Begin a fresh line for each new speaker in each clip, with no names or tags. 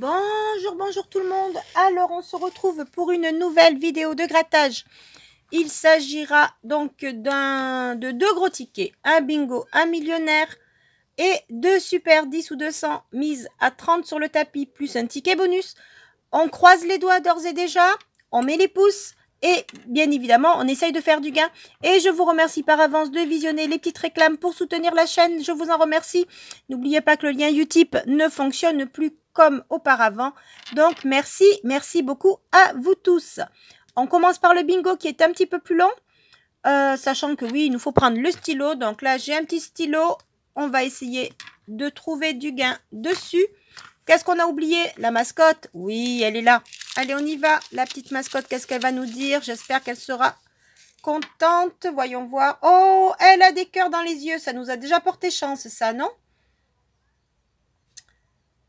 Bonjour, bonjour tout le monde. Alors, on se retrouve pour une nouvelle vidéo de grattage. Il s'agira donc de deux gros tickets, un bingo, un millionnaire et deux super 10 ou 200 mises à 30 sur le tapis plus un ticket bonus. On croise les doigts d'ores et déjà, on met les pouces et bien évidemment, on essaye de faire du gain. Et je vous remercie par avance de visionner les petites réclames pour soutenir la chaîne. Je vous en remercie. N'oubliez pas que le lien Utip ne fonctionne plus comme auparavant. Donc, merci beaucoup à vous tous. On commence par le bingo qui est un petit peu plus long. Sachant que oui, il nous faut prendre le stylo. Donc là, j'ai un petit stylo. On va essayer de trouver du gain dessus. Qu'est-ce qu'on a oublié? La mascotte. Oui, elle est là. Allez, on y va. La petite mascotte, qu'est-ce qu'elle va nous dire? J'espère qu'elle sera contente. Voyons voir. Oh, elle a des cœurs dans les yeux. Ça nous a déjà porté chance, ça, non?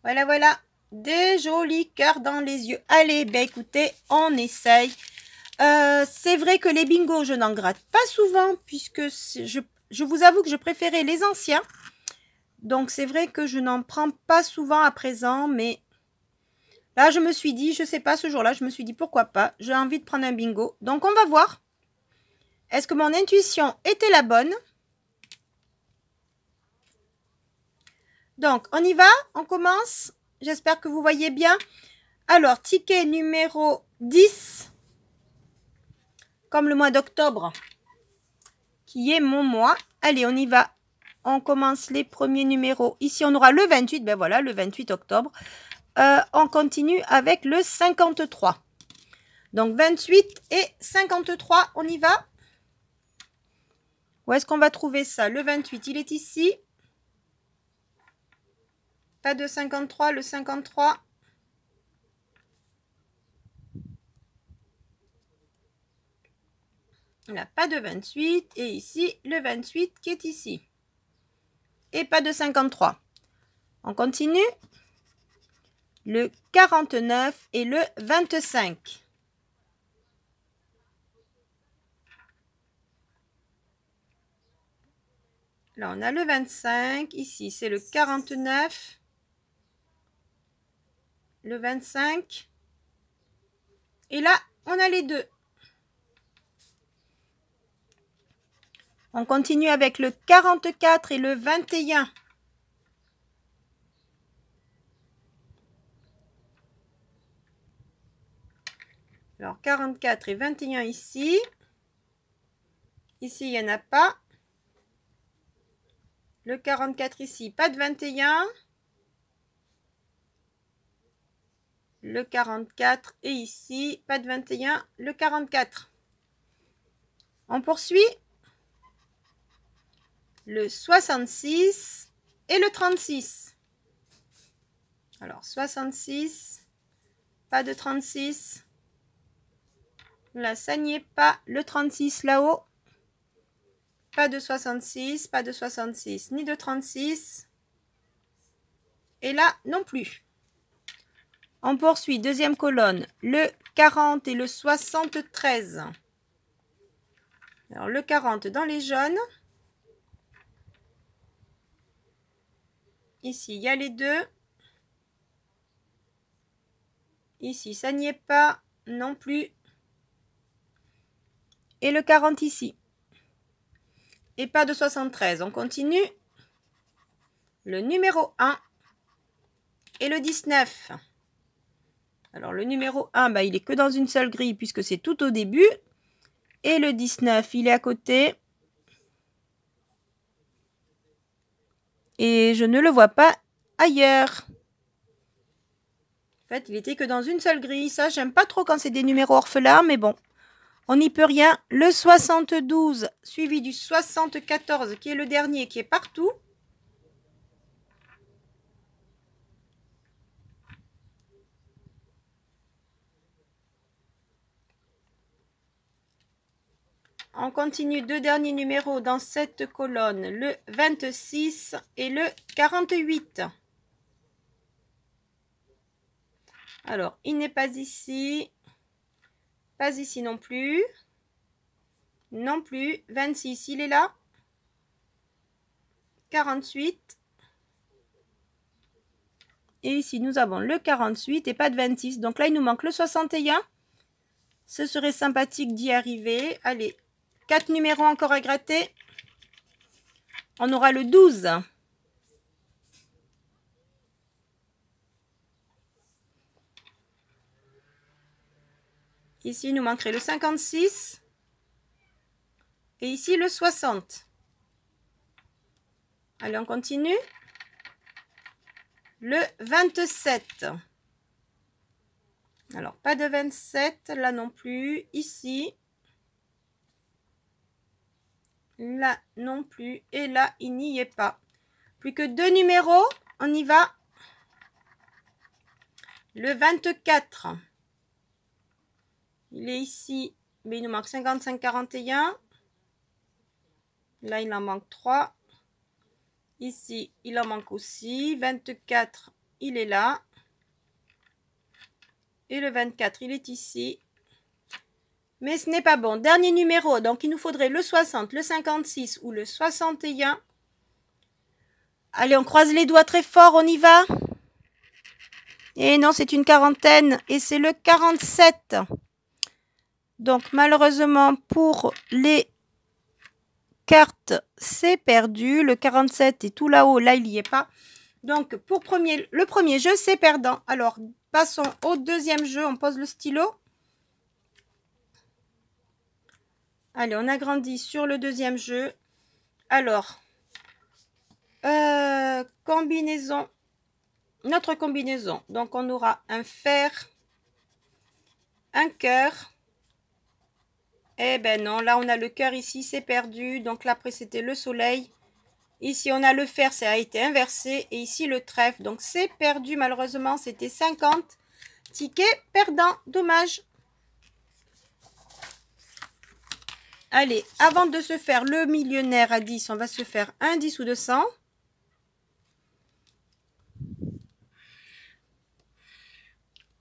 Voilà, voilà. Des jolis cœurs dans les yeux. Allez, ben écoutez, on essaye. C'est vrai que les bingos, je n'en gratte pas souvent, puisque je vous avoue que je préférais les anciens. Donc, c'est vrai que je n'en prends pas souvent à présent, mais là, je me suis dit, je sais pas, ce jour-là, je me suis dit, pourquoi pas, j'ai envie de prendre un bingo. Donc, on va voir. Est-ce que mon intuition était la bonne? Donc, on y va, on commence. J'espère que vous voyez bien. Alors, ticket numéro 10, comme le mois d'octobre, qui est mon mois. Allez, on y va. On commence les premiers numéros. Ici, on aura le 28, ben voilà, le 28 octobre. On continue avec le 53. Donc, 28 et 53, on y va. Où est-ce qu'on va trouver ça? Le 28, il est ici. Pas de 53, le 53. Il n'y a pas de 28. Et ici, le 28 qui est ici. Et pas de 53. On continue. Le 49 et le 25. Là, on a le 25. Ici, c'est le 49. Le 25. Et là, on a les deux. On continue avec le 44 et le 21. Alors, 44 et 21 ici. Ici, il n'y en a pas. Le 44 ici, pas de 21. Le 44 et ici, pas de 21. Le 44. On poursuit. Le 66 et le 36. Alors, 66, pas de 36. Là, ça n'y est pas. Le 36 là-haut. Pas de 66, pas de 66, ni de 36. Et là, non plus. On poursuit, deuxième colonne, le 40 et le 73. Alors, le 40 dans les jaunes. Ici, il y a les deux. Ici, ça n'y est pas non plus. Et le 40 ici. Et pas de 73. On continue. Le numéro 1 et le 19. Alors, le numéro 1, bah, il est que dans une seule grille puisque c'est tout au début. Et le 19, il est à côté. Et je ne le vois pas ailleurs. En fait, il était que dans une seule grille. Ça, j'aime pas trop quand c'est des numéros orphelins, mais bon. On n'y peut rien. Le 72, suivi du 74, qui est le dernier, qui est partout. On continue deux derniers numéros dans cette colonne, le 26 et le 48. Alors, il n'est pas ici. Pas ici non plus. Non plus. 26, il est là. 48. Et ici, nous avons le 48 et pas de 26. Donc là, il nous manque le 61. Ce serait sympathique d'y arriver. Allez, 4 numéros encore à gratter. On aura le 12. Ici, il nous manquerait le 56. Et ici, le 60. Allez, on continue. Le 27. Alors, pas de 27, là non plus. Ici. Là non plus. Et là, il n'y est pas. Plus que 2 numéros. On y va. Le 24. Il est ici. Mais il nous manque 55, 41. Là, il en manque 3. Ici, il en manque aussi. 24, il est là. Et le 24, il est ici. Mais ce n'est pas bon. Dernier numéro. Donc, il nous faudrait le 60, le 56 ou le 61. Allez, on croise les doigts très fort. On y va. Et non, c'est une quarantaine. Et c'est le 47. Donc, malheureusement, pour les cartes, c'est perdu. Le 47 est tout là-haut. Là, il n'y est pas. Donc, pour le premier jeu, c'est perdant. Alors, passons au deuxième jeu. On pose le stylo. Allez, on agrandit sur le deuxième jeu. Alors, combinaison. Notre combinaison. Donc, on aura un fer, un cœur. Eh ben non, là, on a le cœur ici, c'est perdu. Donc, là, après, c'était le soleil. Ici, on a le fer, ça a été inversé. Et ici, le trèfle. Donc, c'est perdu, malheureusement. C'était 50 tickets perdants. Dommage. Allez, avant de se faire le millionnaire à 10, on va se faire un 10 ou 200.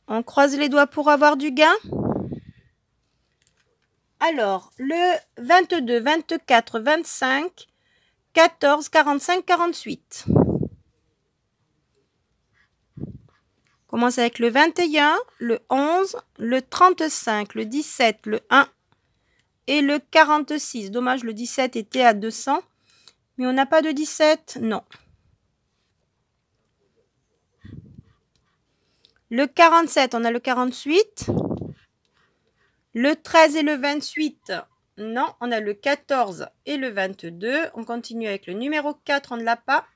On croise les doigts pour avoir du gain. Alors, le 22, 24, 25, 14, 45, 48. On commence avec le 21, le 11, le 35, le 17, le 1 et le 46. Dommage, le 17 était à 200. Mais on n'a pas de 17, non. Le 47, on a le 48. Le 13 et le 28, non. On a le 14 et le 22. On continue avec le numéro 4, on ne l'a pas.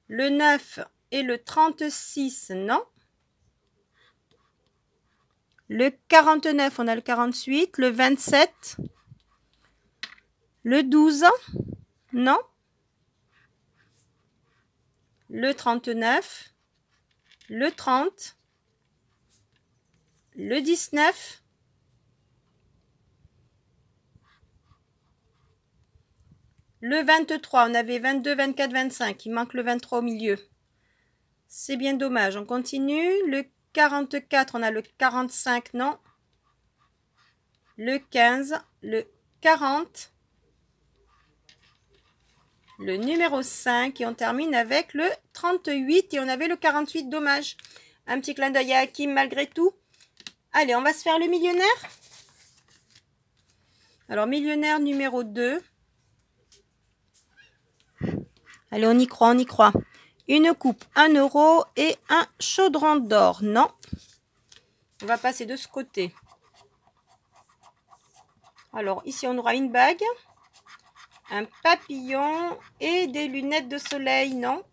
Le 9 et le 36, non. Le 49, on a le 48. Le 27. Le 12, non. Le 39. Le 30. Le 19. Le 23, on avait 22, 24, 25. Il manque le 23 au milieu. C'est bien dommage. On continue. Le 44, on a le 45, non. Le 15, le 40. Le numéro 5. Et on termine avec le 38. Et on avait le 48, dommage. Un petit clin d'œil à Hakim malgré tout. Allez, on va se faire le millionnaire. Alors, millionnaire numéro 2. Allez, on y croit, on y croit. Une coupe, 1 euro et un chaudron d'or. Non. On va passer de ce côté. Alors, ici, on aura une bague, un papillon et des lunettes de soleil. Non.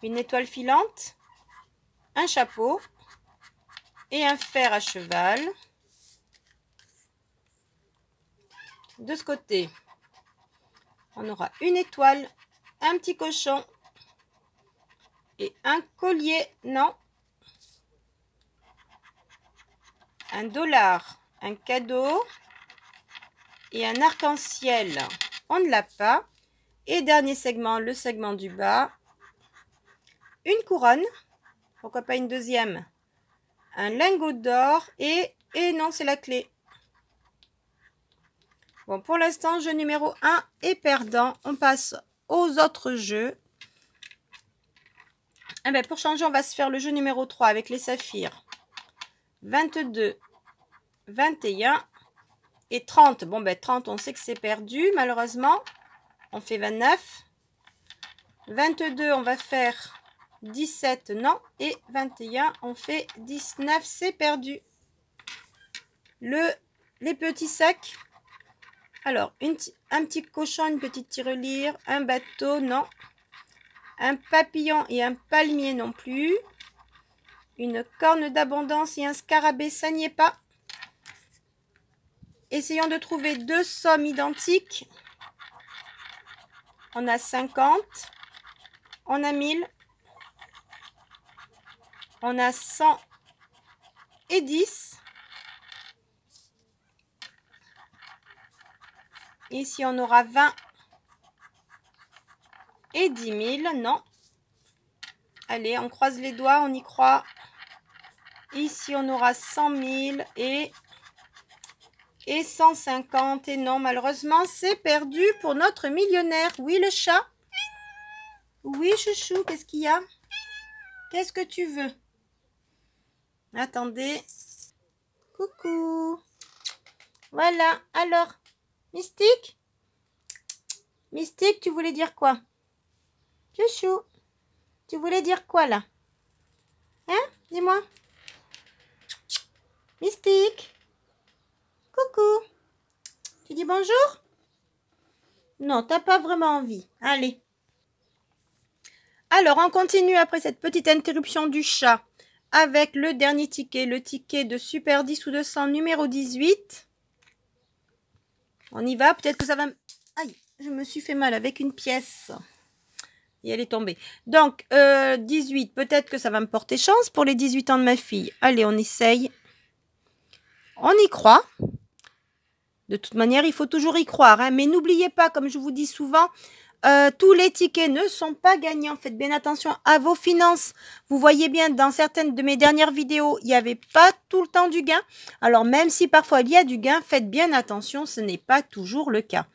Une étoile filante, un chapeau et un fer à cheval. De ce côté, on aura une étoile, un petit cochon et un collier. Non. Un dollar, un cadeau et un arc-en-ciel. On ne l'a pas. Et dernier segment, le segment du bas. Une couronne. Pourquoi pas une deuxième? Un lingot d'or et non, c'est la clé. Bon, pour l'instant, jeu numéro 1 est perdant. On passe aux autres jeux. Eh ben, pour changer, on va se faire le jeu numéro 3 avec les saphirs. 22, 21 et 30. Bon, ben 30, on sait que c'est perdu, malheureusement. On fait 29. 22, on va faire 17, non. Et 21, on fait 19, c'est perdu. Les petits sacs. Alors, un petit cochon, une petite tirelire, un bateau, non. Un papillon et un palmier non plus. Une corne d'abondance et un scarabée, ça n'y est pas. Essayons de trouver deux sommes identiques. On a 50. On a 1000. On a 100 et 10. Ici, on aura 20 et 10 000. Non. Allez, on croise les doigts, on y croit. Ici, on aura 100 000 et 150. Et non, malheureusement, c'est perdu pour notre millionnaire. Oui, le chat. Oui, chouchou, qu'est-ce qu'il y a? Qu'est-ce que tu veux? Attendez. Coucou. Voilà, alors, Mystique? Mystique, tu voulais dire quoi? Chouchou, tu voulais dire quoi là? Hein? Dis-moi. Mystique? Coucou. Tu dis bonjour? Non, t'as pas vraiment envie. Allez. Alors, on continue après cette petite interruption du chat avec le dernier ticket, le ticket de Super 10 ou 200 numéro 18. On y va, peut-être que ça va... Aïe, je me suis fait mal avec une pièce. Et elle est tombée. Donc, 18, peut-être que ça va me porter chance pour les 18 ans de ma fille. Allez, on essaye. On y croit. De toute manière, il faut toujours y croire. Hein. Mais n'oubliez pas, comme je vous dis souvent, tous les tickets ne sont pas gagnants. Faites bien attention à vos finances. Vous voyez bien, dans certaines de mes dernières vidéos, il n'y avait pas tout le temps du gain. Alors, même si parfois il y a du gain, faites bien attention, ce n'est pas toujours le cas.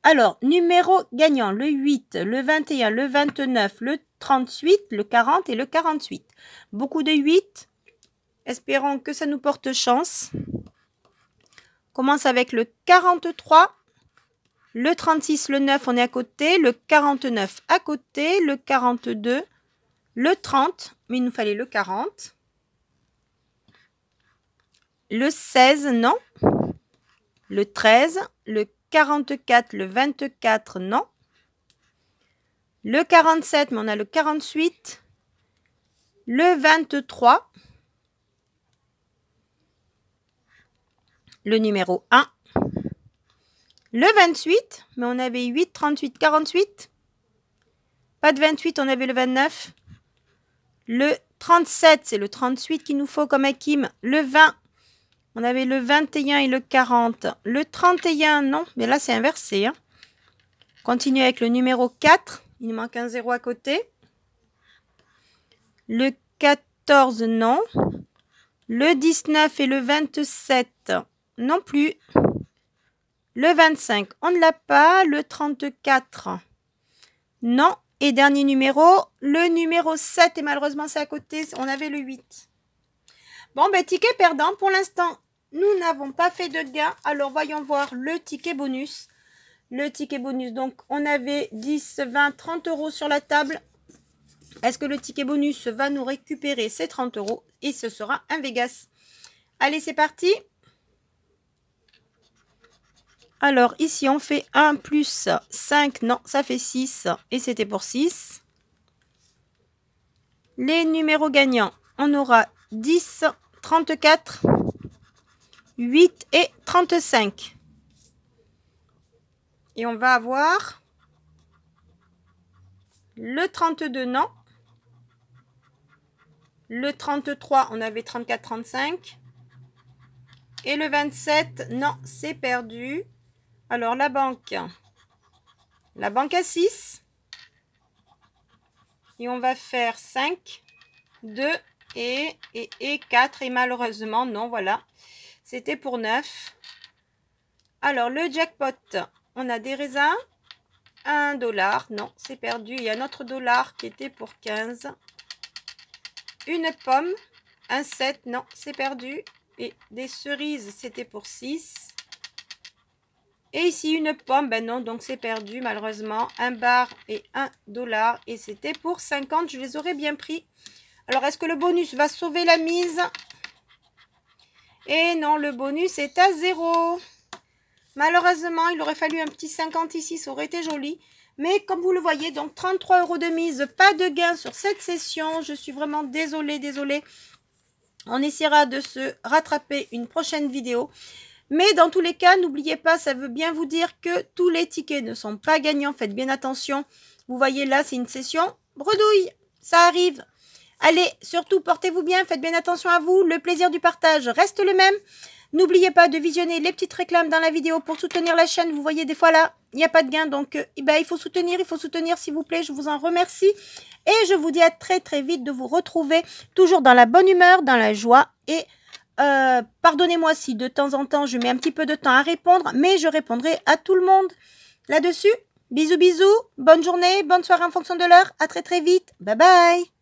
Alors, numéro gagnant, le 8, le 21, le 29, le 38, le 40 et le 48. Beaucoup de 8. Espérons que ça nous porte chance. On commence avec le 43, le 36, le 9, on est à côté, le 49 à côté, le 42, le 30, mais il nous fallait le 40. Le 16, non. Le 13, le 44, le 24, non. Le 47, mais on a le 48. Le 23. Le numéro 1. Le 28, mais on avait 8, 38, 48. Pas de 28, on avait le 29. Le 37, c'est le 38 qu'il nous faut comme Hakim. Le 20, on avait le 21 et le 40. Le 31, non, mais là c'est inversé. Hein. Continue avec le numéro 4. Il nous manque un 0 à côté. Le 14, non. Le 19 et le 27, non plus. Le 25, on ne l'a pas. Le 34, non. Et dernier numéro, le numéro 7. Et malheureusement, c'est à côté. On avait le 8. Bon, ben, ticket perdant. Pour l'instant, nous n'avons pas fait de gain. Alors, voyons voir le ticket bonus. Le ticket bonus, donc, on avait 10, 20, 30 euros sur la table. Est-ce que le ticket bonus va nous récupérer ces 30 euros? Et ce sera un Vegas. Allez, c'est parti. Alors, ici, on fait 1 plus 5. Non, ça fait 6. Et c'était pour 6. Les numéros gagnants, on aura 10, 34, 8 et 35. Et on va avoir le 32, non. Le 33, on avait 34, 35. Et le 27, non, c'est perdu. Alors, la banque à 6. Et on va faire 5, 2 et 4. Et malheureusement, non, voilà. C'était pour 9. Alors, le jackpot, on a des raisins. 1 $. Non, c'est perdu. Il y a un autre dollar qui était pour 15. une pomme, un 7, non, c'est perdu. Et des cerises, c'était pour 6. Et ici, une pomme, ben non, donc c'est perdu, malheureusement. Un bar et $1. Et c'était pour 50, je les aurais bien pris. Alors, est-ce que le bonus va sauver la mise? Et non, le bonus est à 0. Malheureusement, il aurait fallu un petit 50 ici, ça aurait été joli. Mais comme vous le voyez, donc 33 € de mise, pas de gain sur cette session. Je suis vraiment désolée. On essaiera de se rattraper une prochaine vidéo. Mais dans tous les cas, n'oubliez pas, ça veut bien vous dire que tous les tickets ne sont pas gagnants. Faites bien attention. Vous voyez là, c'est une session bredouille. Ça arrive. Allez, surtout, portez-vous bien. Faites bien attention à vous. Le plaisir du partage reste le même. N'oubliez pas de visionner les petites réclames dans la vidéo pour soutenir la chaîne. Vous voyez, des fois là, il n'y a pas de gain. Donc, il faut soutenir, s'il vous plaît. Je vous en remercie. Et je vous dis à très vite de vous retrouver toujours dans la bonne humeur, dans la joie. Et pardonnez-moi si de temps en temps, je mets un petit peu de temps à répondre. Mais je répondrai à tout le monde là-dessus. Bisous. Bonne journée, bonne soirée en fonction de l'heure. À très vite. Bye bye.